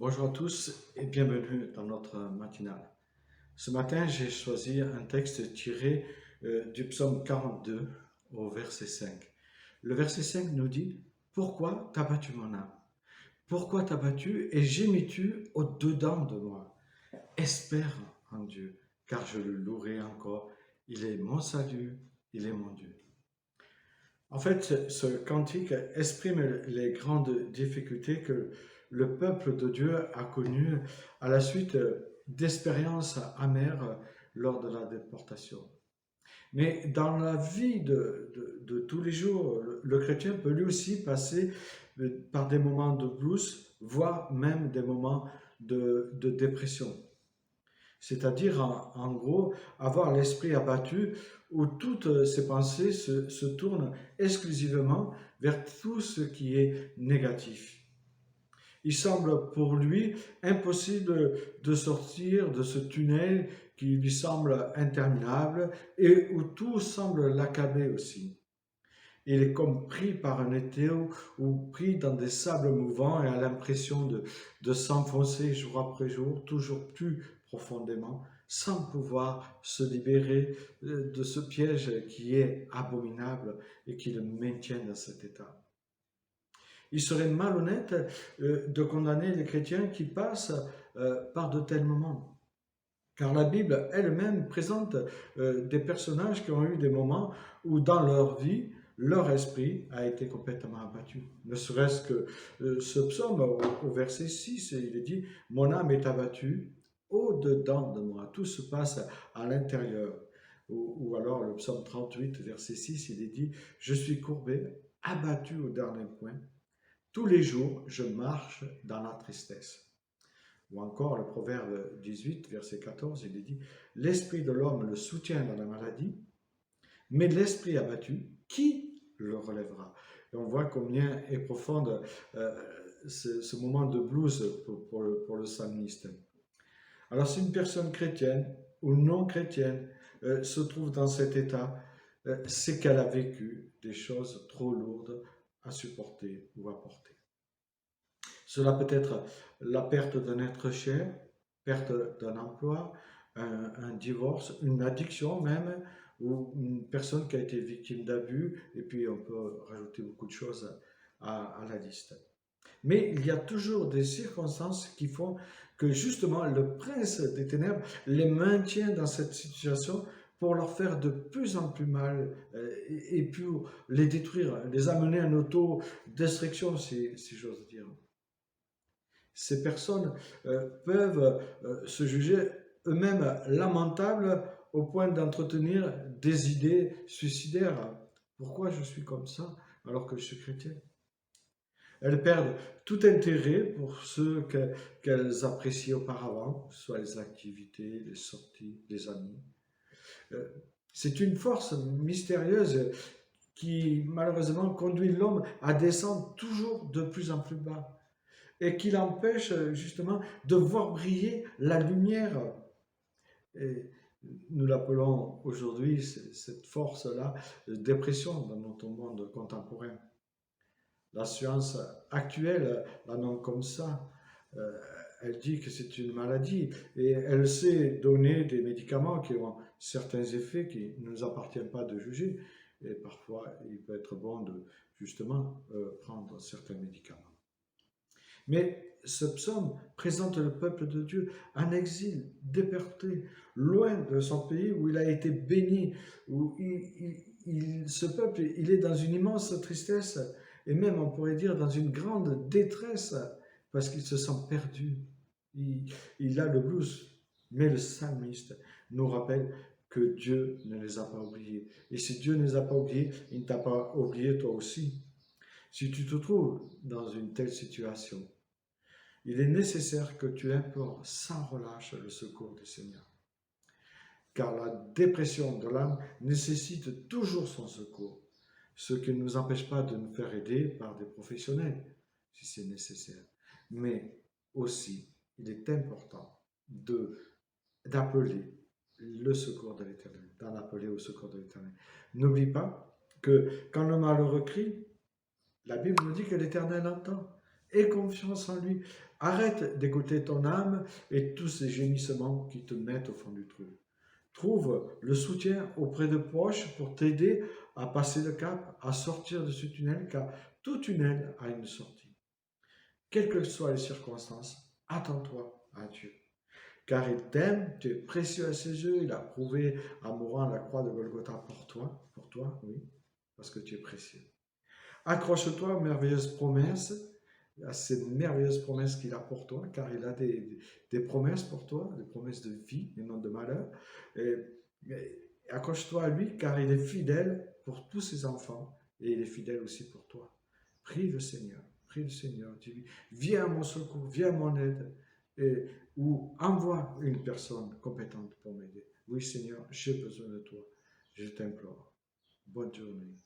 Bonjour à tous et bienvenue dans notre matinale. Ce matin, j'ai choisi un texte tiré du psaume 42 au verset 5. Le verset 5 nous dit: Pourquoi t'as battu mon âme? Pourquoi t'as battu et gémis-tu au-dedans de moi? Espère en Dieu, car je le louerai encore. Il est mon salut, il est mon Dieu. En fait, ce cantique exprime les grandes difficultés que le peuple de Dieu a connues à la suite d'expériences amères lors de la déportation. Mais dans la vie de tous les jours, le chrétien peut lui aussi passer par des moments de blues, voire même des moments de dépression. C'est-à-dire, en gros, avoir l'esprit abattu où toutes ses pensées se tournent exclusivement vers tout ce qui est négatif. Il semble pour lui impossible de sortir de ce tunnel qui lui semble interminable et où tout semble l'accabler aussi. Il est comme pris par un étau ou pris dans des sables mouvants et a l'impression de s'enfoncer jour après jour, toujours plus profondément, sans pouvoir se libérer de ce piège qui est abominable et qui le maintient dans cet état. Il serait malhonnête de condamner les chrétiens qui passent par de tels moments. Car la Bible elle-même présente des personnages qui ont eu des moments où dans leur vie, leur esprit a été complètement abattu. Ne serait-ce que ce psaume au verset 6, il est dit: Mon âme est abattue au-dedans de moi. Tout se passe à l'intérieur. Ou alors le psaume 38, verset 6, il est dit: Je suis courbé, abattu au dernier point. Tous les jours, je marche dans la tristesse. Ou encore le proverbe 18, verset 14, il est dit: L'esprit de l'homme le soutient dans la maladie, mais l'esprit abattu, qui le relèvera? Et on voit combien est profonde ce moment de blues pour le psalmiste. Alors si une personne chrétienne ou non chrétienne se trouve dans cet état, c'est qu'elle a vécu des choses trop lourdes à supporter ou à porter. Cela peut être la perte d'un être cher, perte d'un emploi, un divorce, une addiction même, ou une personne qui a été victime d'abus, et puis on peut rajouter beaucoup de choses à la liste. Mais il y a toujours des circonstances qui font que justement le prince des ténèbres les maintient dans cette situation pour leur faire de plus en plus mal et pour les détruire, les amener à une autodestruction, si j'ose dire. Ces personnes peuvent se juger eux-mêmes lamentables au point d'entretenir des idées suicidaires. Pourquoi je suis comme ça alors que je suis chrétien? Elles perdent tout intérêt pour ce qu'elles appréciaient auparavant, soit les activités, les sorties, les amis. C'est une force mystérieuse qui malheureusement conduit l'homme à descendre toujours de plus en plus bas et qui l'empêche justement de voir briller la lumière. Et nous l'appelons aujourd'hui, cette force-là, dépression dans notre monde contemporain. La science actuelle la nomme comme ça. Elle dit que c'est une maladie et elle sait donner des médicaments qui ont certains effets qui ne nous appartiennent pas de juger. Et parfois, il peut être bon de justement prendre certains médicaments. Mais ce psaume présente le peuple de Dieu en exil, déporté, loin de son pays où il a été béni, où ce peuple, il est dans une immense tristesse et même, on pourrait dire, dans une grande détresse parce qu'il se sent perdu. Il a le blues. Mais le psalmiste nous rappelle que Dieu ne les a pas oubliés. Et si Dieu ne les a pas oubliés, il ne t'a pas oublié toi aussi. Si tu te trouves dans une telle situation, il est nécessaire que tu implores sans relâche le secours du Seigneur. Car la dépression de l'âme nécessite toujours son secours, ce qui ne nous empêche pas de nous faire aider par des professionnels, si c'est nécessaire. Mais aussi, il est important d'appeler le secours de l'Éternel, d'en appeler au secours de l'Éternel. N'oublie pas que quand le malheureux crie, la Bible nous dit que l'Éternel entend. Aie confiance en lui. Arrête d'écouter ton âme et tous ces gémissements qui te mettent au fond du trou. Trouve le soutien auprès de proches pour t'aider à passer le cap, à sortir de ce tunnel, car tout tunnel a une sortie. Quelles que soient les circonstances, attends-toi à Dieu. Car il t'aime, tu es précieux à ses yeux, il a prouvé en mourant à la croix de Golgotha pour toi, oui, parce que tu es précieux. Accroche-toi aux merveilleuses promesses, à ces merveilleuses promesses qu'il a pour toi, car il a des promesses pour toi, des promesses de vie et non de malheur. Et, accroche-toi à lui, car il est fidèle pour tous ses enfants et il est fidèle aussi pour toi. Prie le Seigneur, prie le Seigneur. Dis-lui, viens à mon secours, viens à mon aide, et, ou envoie une personne compétente pour m'aider. Oui, Seigneur, j'ai besoin de toi. Je t'implore. Bonne journée.